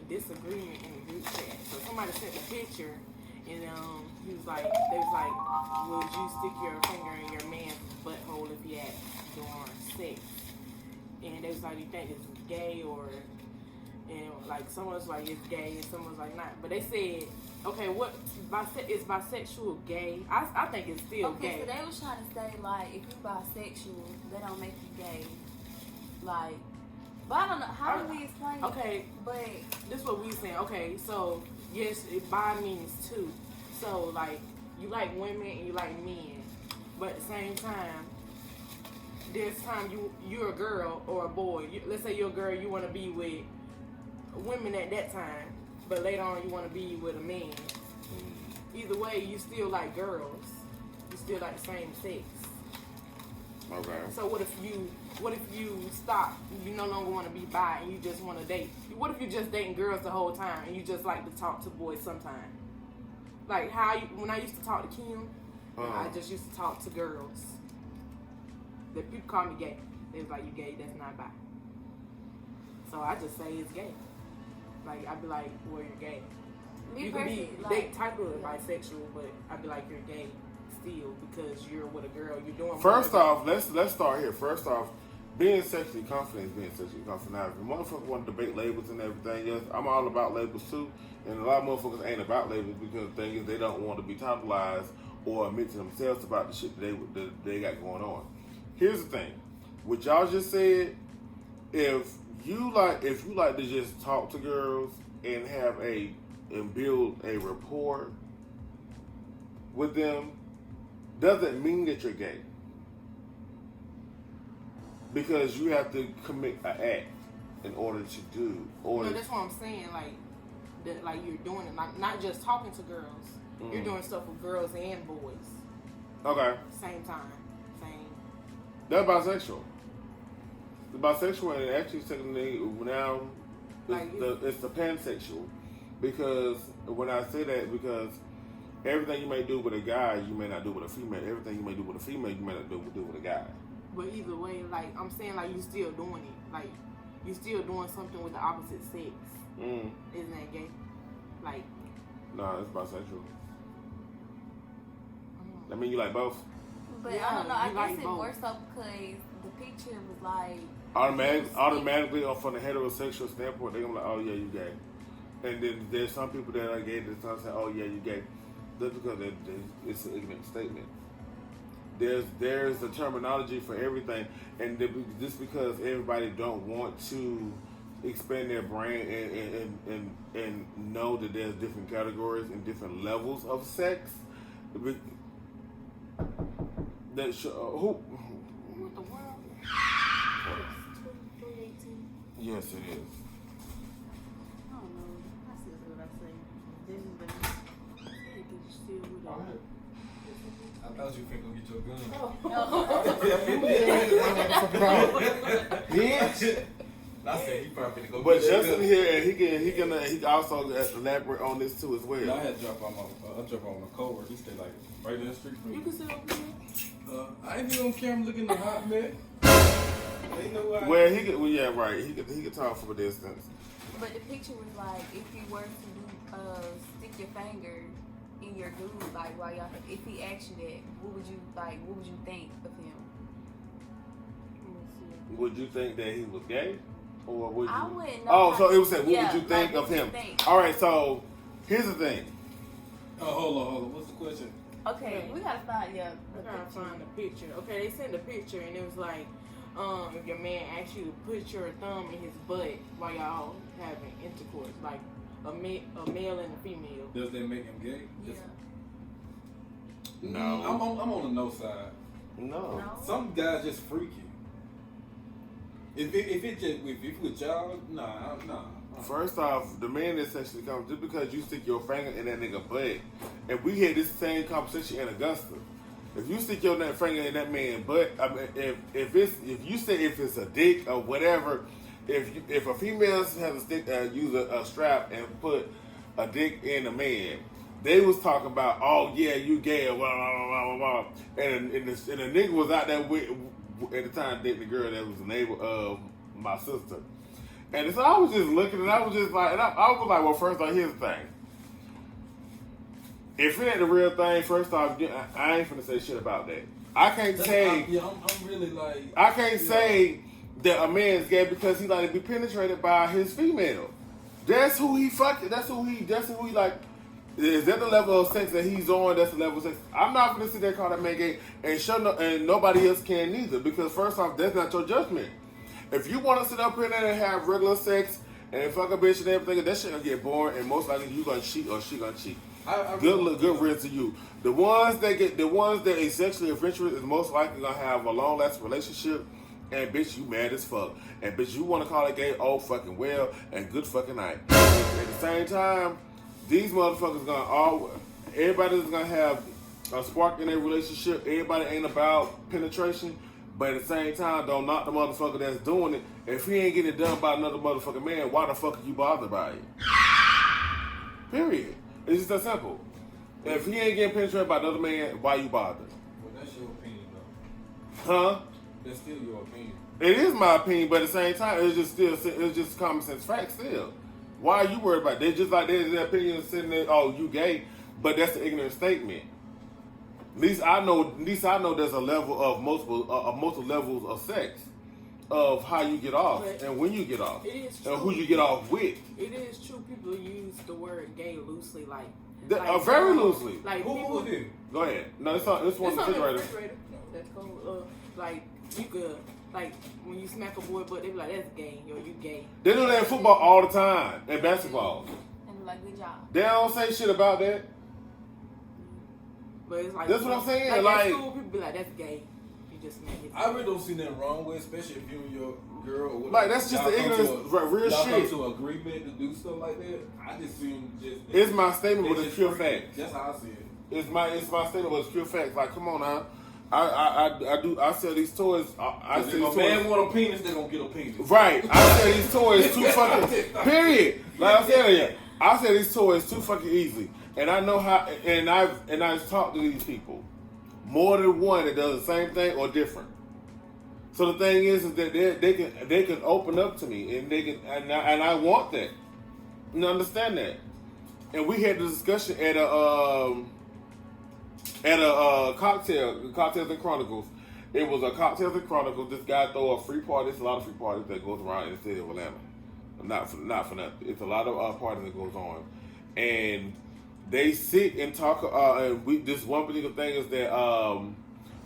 disagreement in the group chat. So somebody sent a picture, and they was like, would you stick your finger in your man's butthole if he asked during sex? And they was like, you think it's gay and like someone was like it's gay and someone was like not. But they said, okay, what is bisexual gay? I think it's still gay. Okay, so they was trying to say like if you bisexual, they don't make you gay. Like, but I don't know how do we explain okay, it? But this is what we saying. Okay, so yes, bi means two. So like you like women and you like men, but at the same time, there's time you're a girl or a boy. Let's say you're a girl, you want to be with women at that time, but later on you want to be with a man. Either way, you still like girls. You still like the same sex. Okay. So what if you stop? You no longer want to be bi and you just want to date. What if you just dating girls the whole time and you just like to talk to boys sometimes? Like when I used to talk to Kim, I just used to talk to girls. The people call me gay. They was like, you gay? That's not bi. So I just say it's gay. Like I'd be like, well, you're gay. You can be they type of bisexual, but I'd be like, you're gay still because you're with a girl. You're doing. First off, let's start here. First off, being sexually confident is being sexually confident. Now, if the motherfuckers want to debate labels and everything, yes, I'm all about labels too. And a lot of motherfuckers ain't about labels because the thing is they don't want to be totalized or admit to themselves about the shit that they got going on. Here's the thing, what y'all just said. If you like to just talk to girls and build a rapport with them, doesn't mean that you're gay. Because you have to commit an act in order to do. No, that's what I'm saying. Like you're doing it, like not just talking to girls. Mm-hmm. You're doing stuff with girls and boys. Okay. Same time, same. That's bisexual. The bisexual and actually technically now it's the pansexual, because when I say that, because everything you may do with a guy, you may not do with a female. Everything you may do with a female, you may not do with a guy. But either way, like I'm saying, like you still doing it. Like you still doing something with the opposite sex. Isn't that gay? Like. Nah, it's bisexual. I mean, you like both. But yeah, I don't know. I guess it works so because the picture was like. Automatically, from the heterosexual standpoint, they're gonna be like, oh yeah, you gay. And then there's some people that are gay that start saying, oh yeah, you gay. That's because it's an ignorant statement. There's a terminology for everything, and just because everybody don't want to expand their brain and know that there's different categories and different levels of sex, that who? What the world? Yes, it is. I don't know. I see what I say. This is the. I thought you were finna go get your gun. Oh. Bitch. I said he probably finna go but get Justin that gun. here, he can also elaborate on this too as well. I had to drop on my coworker. He stayed like right in the street from me. You can sit over here. I ain't even on camera looking the hot man. They know why. Well, yeah, right. He could talk from a distance. But the picture was like, if you were to stick your finger in your dude, like while y'all, if he asked you that, what would you think of him? Would you think that he was gay, or would you? I wouldn't know. Oh, so it was saying, what would you think of him? All right, so here's the thing. Oh, hold on. What's the question? Okay, we gotta find We gotta find the picture. Okay, they sent the picture and it was like, if your man asks you to put your thumb in his butt while y'all having intercourse, like a male and a female. Does that make him gay? Yeah. No. I'm on the no side. No. No. Some guys just freaky. If you with y'all, nah. First off, the man that sexually comes just because you stick your finger in that nigga butt, and we had this same conversation in Augusta. If you stick your finger in that man's butt, I mean, if it's a dick or whatever, if a female has a stick, use a strap and put a dick in a man, they was talking about, oh yeah, you gay, blah blah blah blah blah, and the nigga was out there with at the time dating the girl that was a neighbor of my sister. And so I was just looking, and I was just like, I was like, well, first off, here's the thing. If it ain't the real thing, first off, I ain't finna say shit about that. I can't say. I'm really like. I can't say that a man's gay because he like to be penetrated by his female. That's who he fucking. That's who he like. Is that the level of sex that he's on? That's the level of sex. I'm not gonna sit there and call that man gay, and nobody else can neither. Because first off, that's not your judgment. If you want to sit up here and have regular sex and fuck a bitch and everything, that shit gonna get boring, and most likely you gonna cheat or she gonna cheat. Good riddance to you. The ones that is sexually adventurous is most likely gonna have a long lasting relationship. And bitch, you mad as fuck. And bitch, you want to call it gay? Oh fucking well, and good fucking night. At the same time, these motherfuckers everybody's gonna have a spark in their relationship. Everybody ain't about penetration. But at the same time, don't knock the motherfucker that's doing it. If he ain't getting it done by another motherfucking man, why the fuck are you bothered by it? Period. It's just that simple. If he ain't getting penetrated by another man, why you bothered? Well, that's your opinion, though. Huh? That's still your opinion. It is my opinion, but at the same time, it's just common sense fact still. Why are you worried about it? They just like their opinion sitting there, oh, you gay, but that's an ignorant statement. At least I know there's a level of multiple levels of sex, of how you get off and when you get off, It is true. and who you get off with. It is true. People use the word gay loosely, like Very loosely. Like Who people. did? Go ahead. No, it's on It's the on the refrigerator. refrigerator. That's cool. Like you could, like when you smack a boy butt, they be like, "That's gay." Yo, you gay. They do that in football all the time and basketball. And like, good job. They don't say shit about that. But it's like That's what I'm saying, Like, like- at school, people be like, "That's gay." You just smack it. I really don't see nothing wrong with it, especially if you and your girl. Or whatever, Like, that's just y'all the come ignorance, to real y'all shit. come to agreement to do stuff like that. I just see them just. It's my statement, but they it's just pure freaky. fact. That's how I see it. It's my statement, but it's pure fact. Like, come on now. I sell these toys. I If sell a these man toys. want a penis, they gonna get a penis. Right. I sell these toys too fucking. Period. Like I said, yeah. I sell these toys too fucking easy, and I know how. And I've talked to these people, more than one that does the same thing or different. So the thing is that they can open up to me, and they can, and I want that. You understand that? And we had the discussion at a Cocktails and Chronicles. It was a Cocktails and Chronicles. This guy throw a free party. It's a lot of free parties that goes around in the city of Atlanta. Not for nothing. It's a lot of parties that goes on, and they sit and talk. This one particular thing is that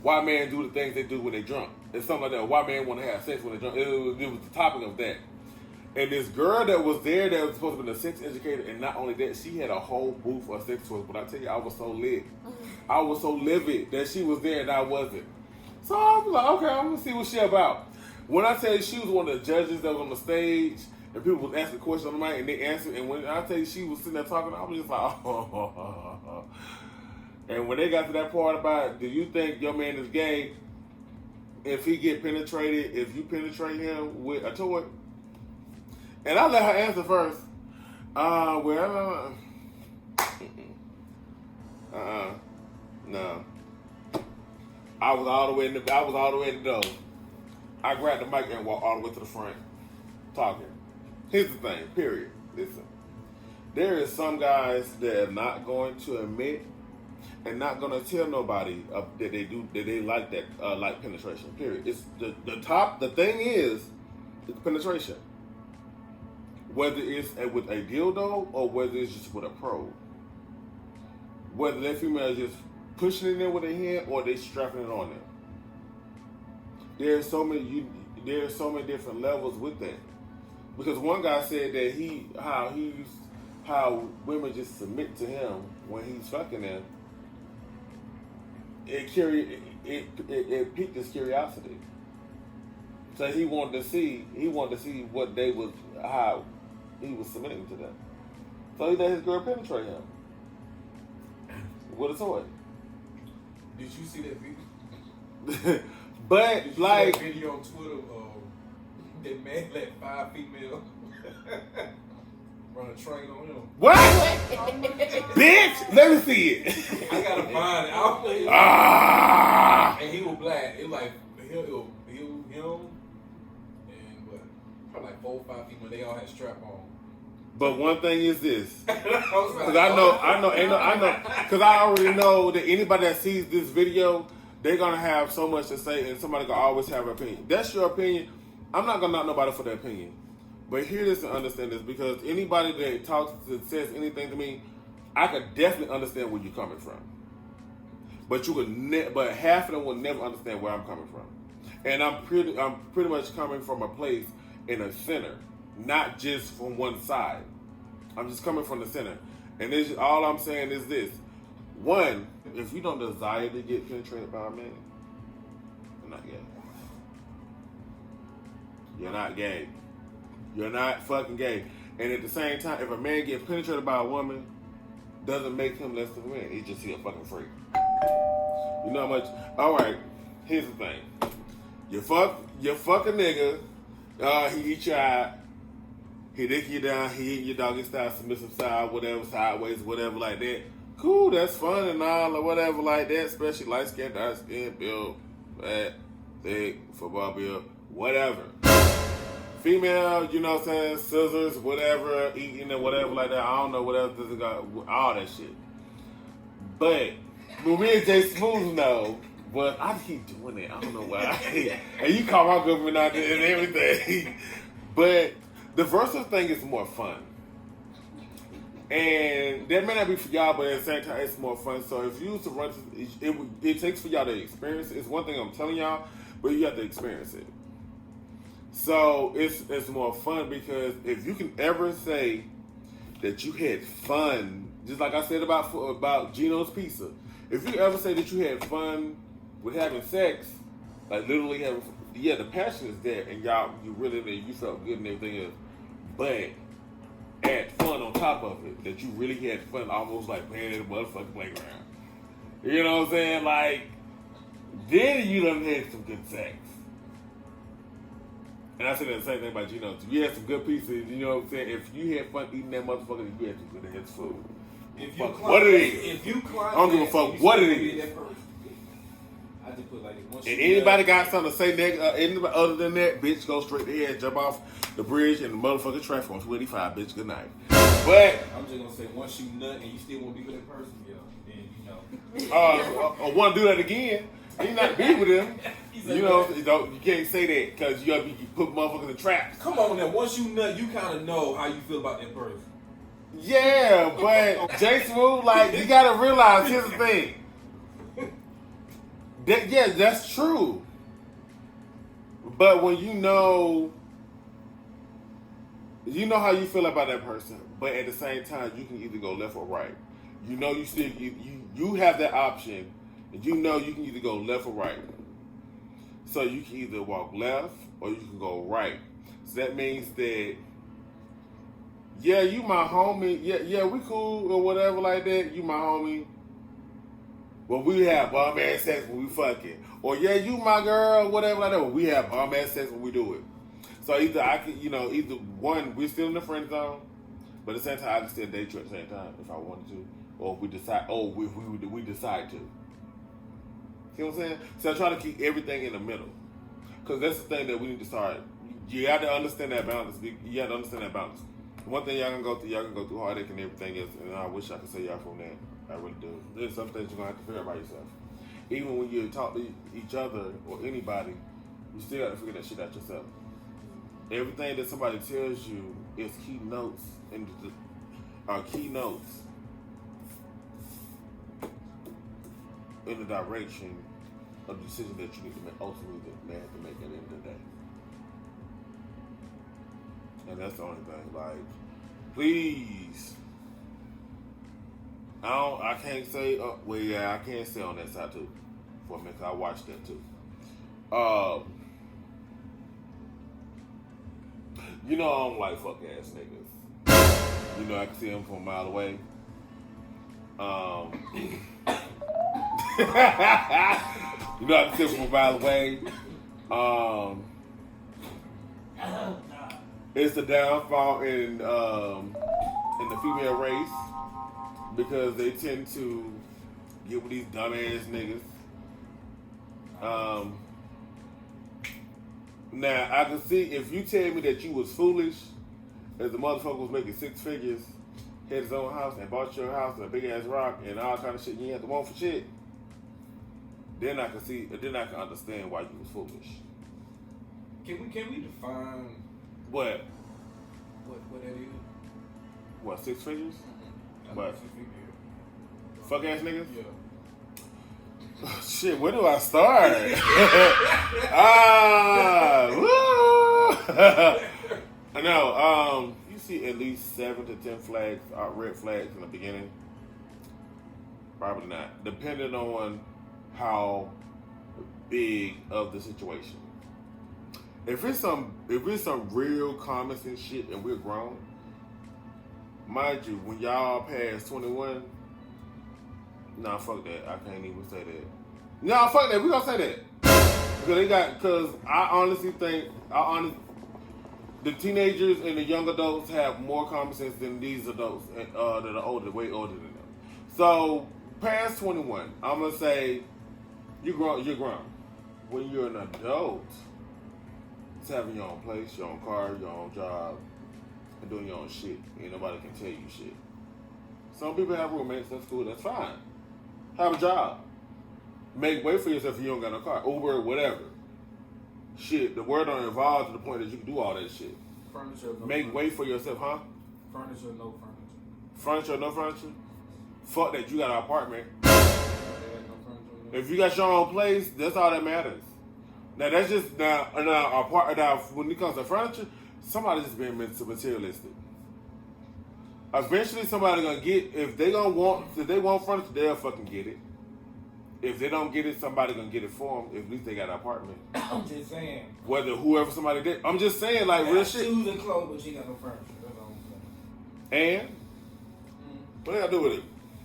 white men do the things they do when they drunk. It's something like that. White men want to have sex when they drunk. It was the topic of that. And this girl that was there that was supposed to be a sex educator, and not only that, she had a whole booth of sex toys. But I tell you, I was so lit. I was so livid that she was there and I wasn't. So I was like, okay, I'm gonna see what she about. When I tell you she was one of the judges that was on the stage, and people was asking questions on the mic, and they answered. And when I tell you she was sitting there talking, I was just like, oh. And when they got to that part about, do you think your man is gay if he get penetrated, if you penetrate him with a toy? And I let her answer first. No. I was all the way in the door. I grabbed the mic and walked all the way to the front, talking. Here's the thing. Period. Listen, there is some guys that are not going to admit and not going to tell nobody that they like that like penetration. Period. It's the thing is penetration. Whether it's with a dildo or whether it's just with a probe. Whether that female is just pushing it in with a hand or they strapping it on them. There's so many different levels with that. Because one guy said that how women just submit to him when he's fucking them. it piqued his curiosity. So he wanted to see what they was, how he was submitting to them. So he let his girl penetrate him with a toy. Did you see that video? But Did you like see that video on Twitter? That man let 5 females run a train on him. what? Bitch, let me see it. I gotta find it. I'll play it. Ah. And he was black. It was like him, and what? Probably like 4 or 5 people. They all had strap on. But one thing is this, Because because I know, because I already know that anybody that sees this video, they're gonna have so much to say, and somebody gonna always have an opinion. That's your opinion. I'm not gonna knock nobody for their opinion, but hear this and understand this, because anybody that says anything to me, I could definitely understand where you're coming from. But but half of them will never understand where I'm coming from, and I'm pretty much coming from a place in a center, not just from one side. I'm just coming from the center, and this, all I'm saying is this: one, if you don't desire to get penetrated by a man, you're not gay. You're not gay. You're not fucking gay. And at the same time, if a man gets penetrated by a woman, doesn't make him less than a man. He's just a fucking freak. You know how much? All right. Here's the thing. You fuck a nigga. He eat your eye. He dick you down. He eat your doggy style, submissive style, whatever, sideways, whatever like that. Cool, that's fun and all, or whatever like that. Especially light skin, dark skin, build, fat, thick, football build, whatever. Female, you know what I'm saying, scissors, whatever, eating and whatever like that. I don't know what else does it got, all that shit. But me and Jay Smooth know, but I keep doing it. I don't know why. And you call my government out there and everything. But the versatile thing is more fun. And that may not be for y'all, but at the same time, it's more fun. So if you was to run, it takes for y'all to experience it. It's one thing I'm telling y'all, but you have to experience it. So it's more fun, because if you can ever say that you had fun, just like I said about Gino's Pizza, if you ever say that you had fun with having sex, like literally having, yeah, the passion is there, and you felt good and everything else, but add fun on top of it, that you really had fun, almost like playing in a motherfucking playground. You know what I'm saying? Like, then you done had some good sex. And I said the same thing about Gino. If you had some good pizza, you know what I'm saying? If you had fun eating that motherfucker, you had some good ass food. What it is. I don't give a fuck what it is. I just put like this. And anybody got something to say anybody other than that, bitch, go straight to here and jump off the bridge and the motherfucking traffic on 25, bitch. Good night. But I'm just gonna say, once you nut and you still want to be with that person, then you know. I want to do that again. You not be with him. You know, you can't say that, because you put motherfuckers in traps. Come on now, once you nut, you kind of know how you feel about that person. Yeah, but Jay Smooth, like, you gotta realize, here's the thing. That's true. But when you know how you feel about that person, but at the same time, you can either go left or right. You know, you have that option, and you know you can either go left or right. So you can either walk left or you can go right. So that means that, yeah, you my homie. Yeah, we cool or whatever like that. You my homie. Well, we have bomb ass sex when we fucking. Or yeah, you my girl, whatever like that. Well, we have bomb ass sex when we do it. So either I can, either one, we're still in the friend zone, but at the same time, I can still date you at the same time if I wanted to, or if we decide, we decide to. See what I'm saying? So I try to keep everything in the middle, because that's the thing that we need to start. You got to understand that balance. You got to understand that balance. One thing y'all can go through heartache and everything else, and I wish I could say y'all from that. I really do. There's some things you're gonna have to figure out by yourself. Even when you talk to each other or anybody, you still got to figure that shit out yourself. Everything that somebody tells you is keynotes in the direction of the decision that you need to make, ultimately that man have to make at the end of the day. And that's the only thing. Like, please, I can't say. Well, yeah, I can't say on that side too. for a minute. 'Cause I watched that too. You know I don't like fuck ass niggas. You know I can see them from a mile away. You know I can see them from a mile away. It's the downfall in the female race because they tend to get with these dumbass niggas. Now I can see if you tell me that you was foolish, as the motherfucker was making 6 figures, had his own house and bought your house and a big ass rock and all kind of shit you ain't had to want for shit. Then I can understand why you was foolish. Can we define What? what that is? What, 6 figures? Mm-hmm. What? 6 figures. Fuck ass niggas? Yeah. Shit, where do I start? Woo! No, you see at least 7 to 10 flags, red flags in the beginning. Probably not, depending on how big of the situation. If it's some real common sense shit and we're grown, mind you, when y'all pass 21. Nah, fuck that. I can't even say that. Nah, fuck that. We gonna say that. Because I honestly think, the teenagers and the young adults have more common sense than these adults that are older, way older than them. So, past 21, I'm gonna say, you're grown. When you're an adult, it's having your own place, your own car, your own job, and doing your own shit. Ain't nobody can tell you shit. Some people have roommates, that's cool, that's fine. Have a job. Make way for yourself if you don't got no car. Uber, whatever. Shit, the world don't evolve to the point that you can do all that shit. Furniture, no Make furniture. way for yourself, huh? Furniture, no furniture. Furniture, no furniture? Fuck that, you got an apartment. There ain't no furniture. If you got your own place, that's all that matters. Now that's just now when it comes to furniture, somebody's just being materialistic. Eventually somebody gonna get, if they want furniture, they'll fucking get it. If they don't get it, somebody gonna get it for them. At least they got an apartment. I'm just saying. Whether whoever somebody did, I'm just saying like real shit. Shoes and clothes, but she got no furniture. That's all I'm saying. And what they gotta do with it?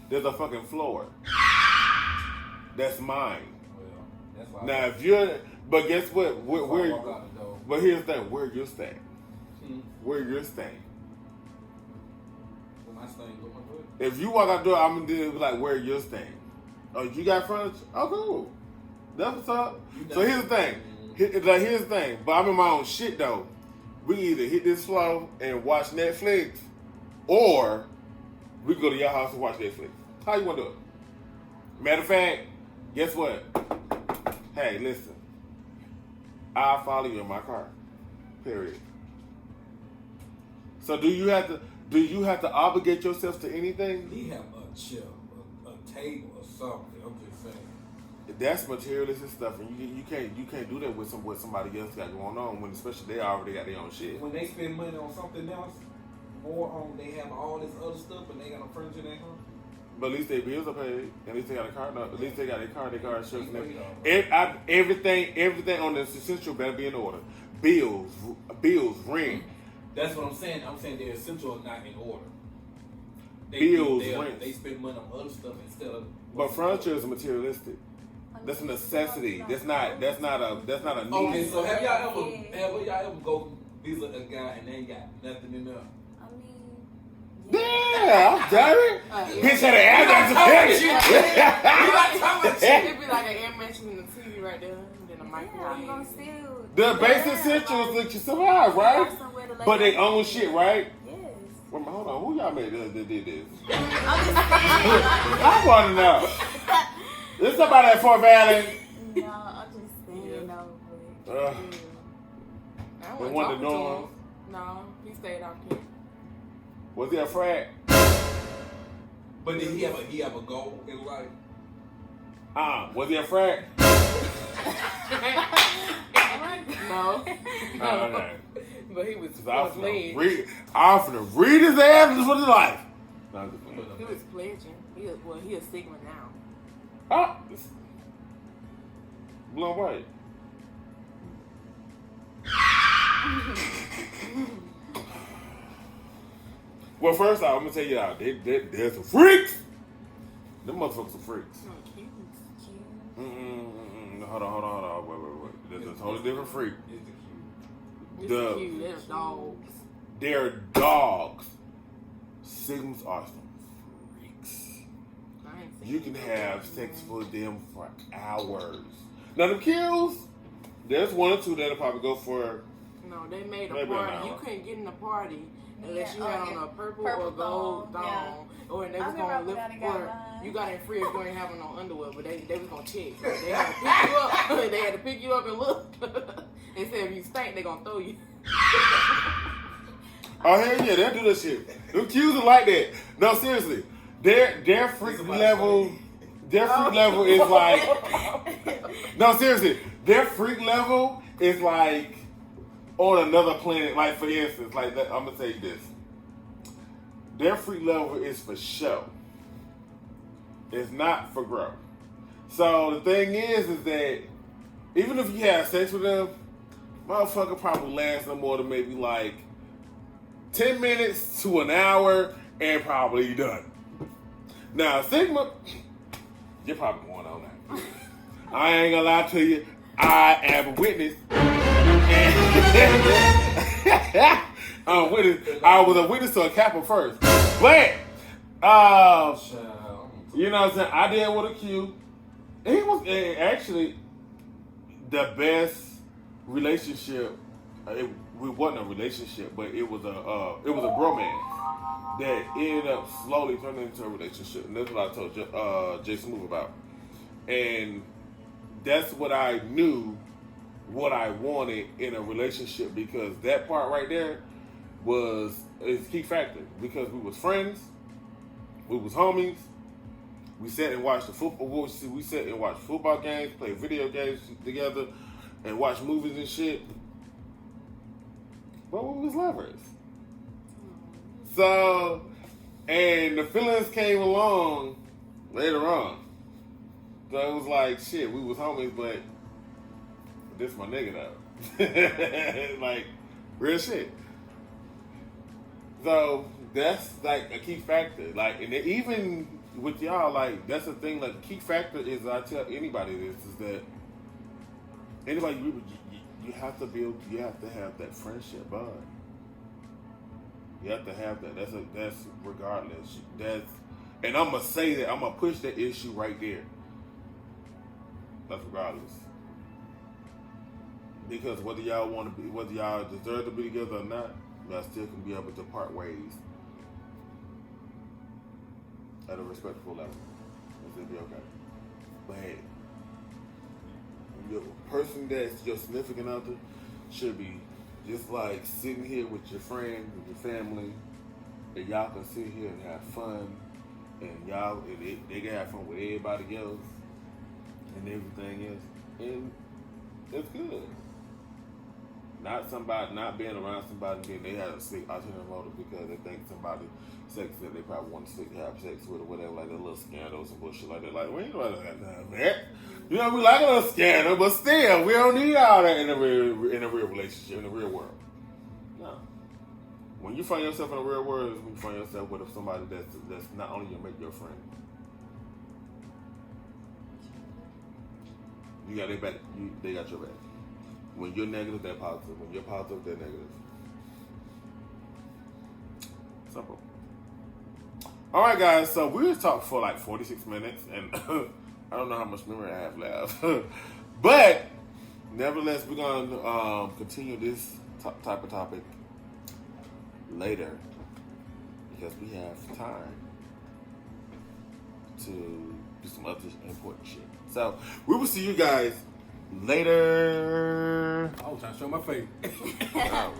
There's a fucking floor. That's mine. Well, that's why. Now if you're, but guess what? Walk out the door. But here's the thing. Where you're staying? Hmm. Where you're staying? When I stay with my foot. If you walk out the door, I'm gonna be like, where you're staying? Oh, you got furniture? Oh, cool. That's what's up. So here's the thing. Here's the thing. But I'm in my own shit though. We either hit this flow and watch Netflix, or we go to your house and watch Netflix. How you wanna do it? Matter of fact, guess what? Hey, listen. I'll follow you in my car. Period. So do you have to obligate yourself to anything? He have a chair, a table, or something. I'm just saying. That's materialistic stuff, and you can't do that with what somebody else got going on. When especially they already got their own shit. When they spend money on something else, more on they have all this other stuff, and they got no furniture in their home. But at least their bills are paid. At least they got a car. At least they got their car insurance, and everything. Everything on the essential better be in order. Bills, rent. That's what I'm saying. I'm saying they're essential or not in order. Rent. They spend money on other stuff instead of. But furniture is materialistic. That's a necessity. That's not a need. Okay, so have y'all ever go visit a guy and they ain't got nothing in there? Yeah, I'm sorry. Bitch had an ass. It'd be like an air mattress and a TV right there, and then a microwave. The basic essentials that you survive, right? But they own shit, right? Yes. Well, hold on, who y'all made that did this? I'm just saying. I want to know. There's somebody at Fort Valley. No, I'm just saying no. But, Uh, I They wouldn't wanted talk the to dorm. him. No, he stayed out here. Was he a frat? But did he have a goal in life? Was he a frat? No. Okay. But he was I'm pledged. finna read his ass for his life. No, I'm just playing. He was pledging. He a Sigma now. Oh, Blue and white. Well, first off, I'm gonna tell you out. They're some freaks. Them motherfuckers are freaks. Cute. Hold on. Wait. There's a totally different freak. It's cute. They're dogs. They're dogs. Sigmas are some freaks. I ain't seen You can no have dogs, sex man. for them for hours. Now the kills, there's one or two that'll probably go for. No, they made a Maybe an party. hour. You couldn't get in the party unless you Yeah, had on a purple or gold thong, thong, or they I was remember gonna I lift went out and got for mine. you got in free if you ain't having no underwear, but they was gonna check. Like, they had to pick you up. They had to pick you up and look. They said if you stink, they gonna throw you. Oh hell yeah, they'll do that shit. Them Qs are like that. No, seriously, their freak level, is like. No, seriously, their freak level is like on another planet. Like for instance, like that, I'm gonna tell you this. Their freak level is for show. It's not for growth. So the thing is that even if you have sex with them, motherfucker probably lasts no more than maybe like 10 minutes to an hour and probably done. Now Sigma, you're probably going on that. I ain't gonna lie to you. I am a witness. I was a witness to a Kappa first. But, you know what I'm saying? I did with a Q. He was actually the best relationship. It wasn't a relationship, but it was a bromance that ended up slowly turning into a relationship. And that's what I told Jason Move about. And that's what I knew what I wanted in a relationship, because that part right there is key factor, because we was friends, we was homies, we sat and watched the football. We sat and watched football games, played video games together, and watched movies and shit. But we was lovers. So, and the feelings came along later on. So it was like, shit, we was homies, but this my nigga though. Like, real shit. So that's like a key factor. Like, and even with y'all, like, that's the thing. Like, the key factor is, I tell anybody this, is that anybody you have to build, you have to have that friendship bond. You have to have that. That's regardless. And I'm gonna say that, I'm gonna push that issue right there. That's regardless. Because whether y'all want to be, whether y'all deserve to be together or not, y'all still can be able to part ways at a respectful level. It'll be okay. But hey, your person that's your significant other should be just like sitting here with your friend, with your family, and y'all can sit here and have fun, and y'all, they can have fun with everybody else, and everything else, and it's good. Not being around somebody being they have a sick alternative motive because they think somebody sex that they probably want to have sex with or whatever, like that little scandals and bullshit like that. Like, we ain't gonna have that. You know, we like a little scandal, but still, we don't need all that in a real relationship, in the real world. No. When you find yourself in the real world, is when you find yourself with somebody that's not only your mate, your friend. You got their back. They got your back. When you're negative, they're positive. When you're positive, they're negative. Simple. All right, guys. So we just talked for like 46 minutes, and I don't know how much memory I have left. But nevertheless, we're gonna continue this type of topic later because we have time to do some other important shit. So we will see you guys later. I was trying to show my face. Out.